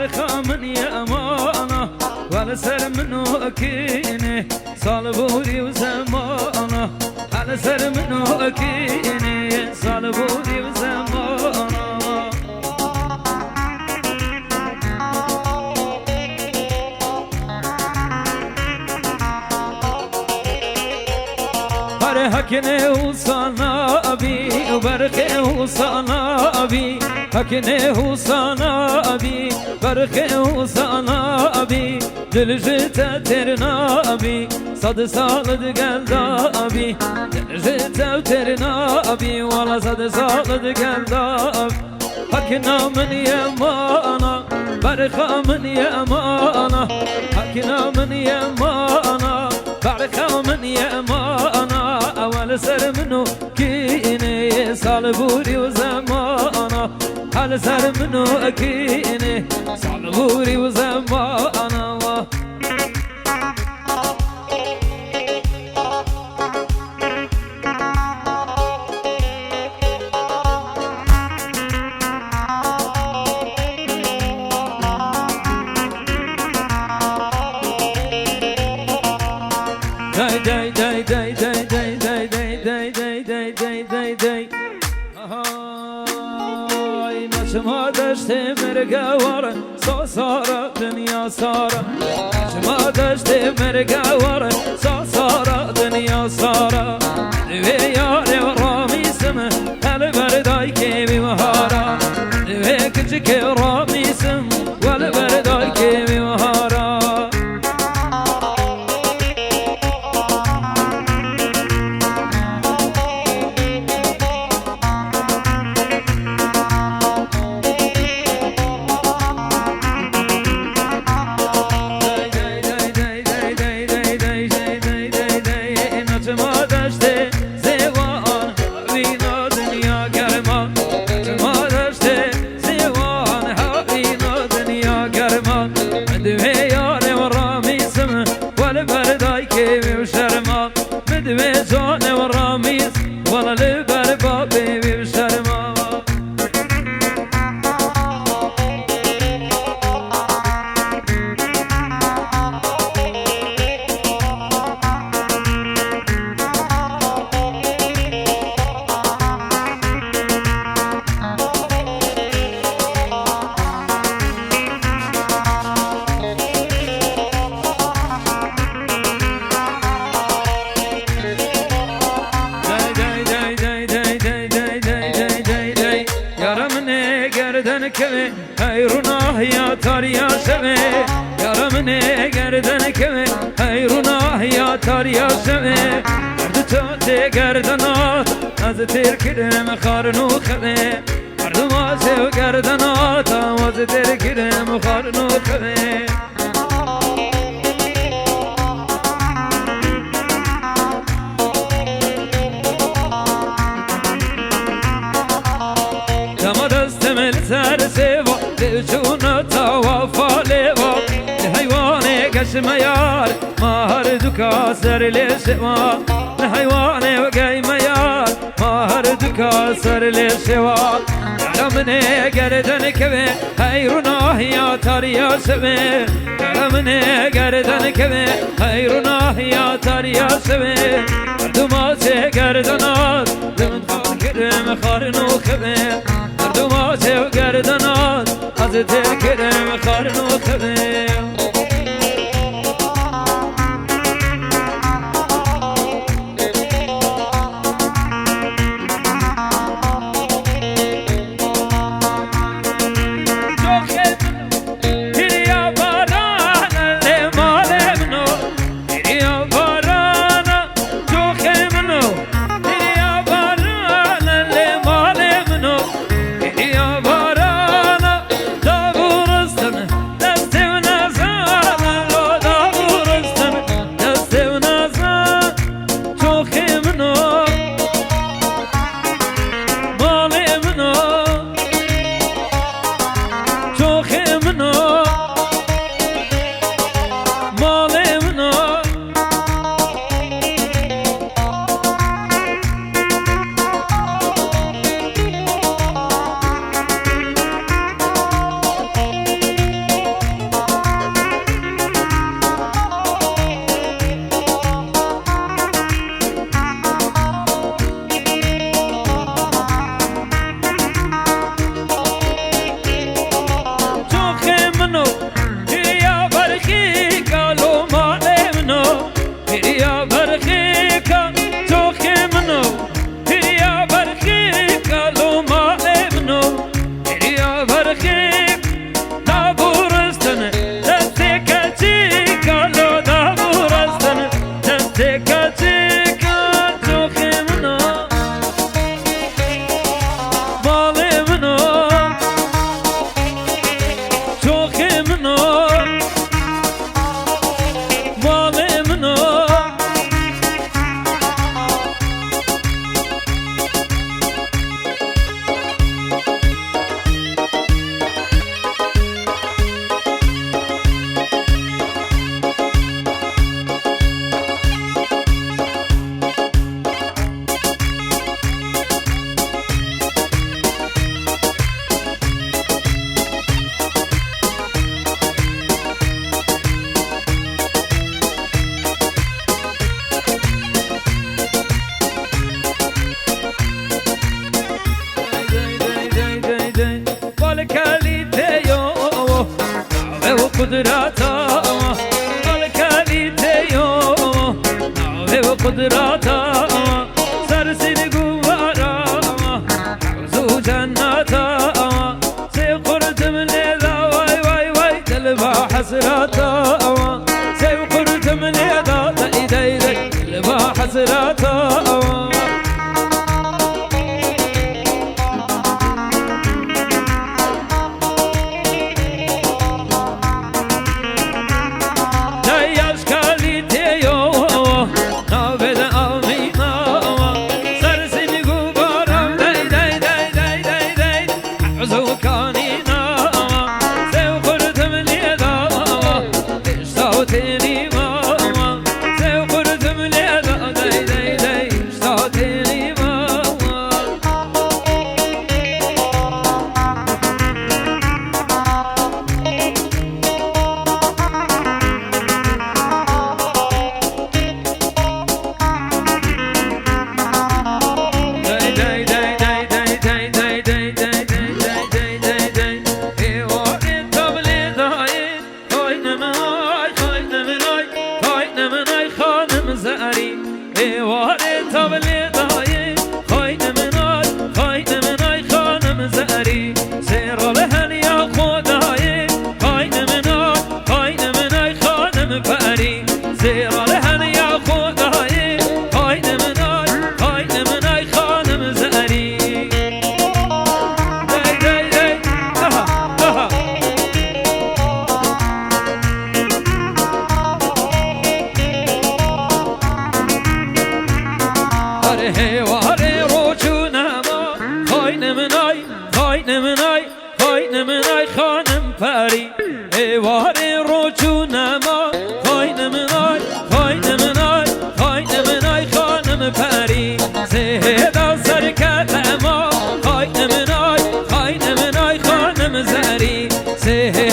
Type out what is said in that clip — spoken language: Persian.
برخا من يمانه والسر منو اكيني صالبوري وزمانه على سر منو اكيني صالبوري وزمانه هكني وصنابي وبرخي وصنابي هكني وصنابي برخي وصنابي دلجتا ترنابي صد صالد قلبي دلجتا ترنابي والله صد صالد قلبي هكنا من يمانا برخا من يمانا هكنا من يمانا برخا من يمانا أول سر منو كيني صالبوري وزمانا هل سر منو كيني صالبوري وزمانا داي داي داي داي داي داي داي داي داي داي داي داي داي هاي نشما دشت مرقوار صار دنيا صار نشما دشت مرقوار صار دنيا صار ويا رامي سم هل برداي كيمي مهارا ويك جك رامي سم ولا برداي كيمي مهارا مدويزون والراميس والله لبربا بيبي بشرما كمي هيرونا يا تاريا شمي يا رمني گردن كمي هيرونا يا تاريا شمي هردو تي گردنات از تیر کرم خارنو خمي هردو ماسه گردنات از تیر کرم خارنو خمي سر سوا لجونا توافا لوا لحيواني قشم يار ما هردو كاسر لشوا لحيواني وقايم يار ما هردو كاسر لشوا رمني قردن كبه هيرونا يا تاريا شبه رمني قردن كبه هيرونا يا تاريا شبه هردو ماسه قردنات لمن فاكرم خارنو خبه هردو ماسه قردنات از تکرم خارنو خبه قدراتا الكاليتيو ناوه قدراتا سرسين قوارا حوزو جناتا سيقرد من إذا واي واي واي تلبا حسراتا سيقرد من إذا داي داي داي تلبا حسراتا Say